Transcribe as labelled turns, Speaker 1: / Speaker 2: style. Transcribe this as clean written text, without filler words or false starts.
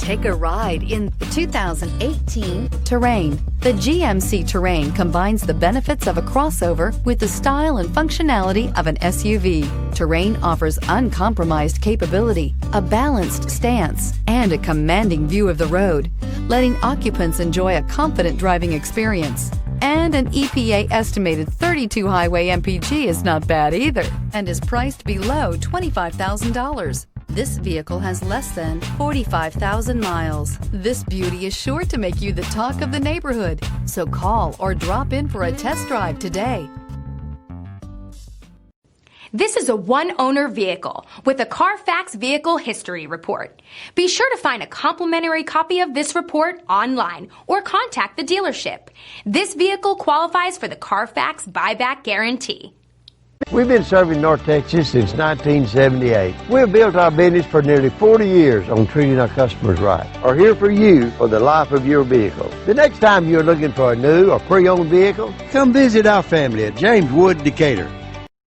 Speaker 1: Take a ride in the 2018 Terrain. The GMC Terrain combines the benefits of a crossover with the style and functionality of an SUV. Terrain offers uncompromised capability, a balanced stance, and a commanding view of the road, letting occupants enjoy a confident driving experience. And an EPA estimated 32 highway MPG is not bad either, and is priced below $25,000. This vehicle has less than 45,000 miles. This beauty is sure to make you the talk of the neighborhood. So call or drop in for a test drive today.
Speaker 2: This is a one-owner vehicle with a Carfax Vehicle History Report. Be sure to find a complimentary copy of this report online or contact the dealership. This vehicle qualifies for the Carfax Buyback Guarantee.
Speaker 3: We've been serving North Texas since 1978. We've built our business for nearly 40 years on treating our customers right. Are here for you for the life of your vehicle. The next time you're looking for a new or pre-owned vehicle, come visit our family at James Wood Decatur.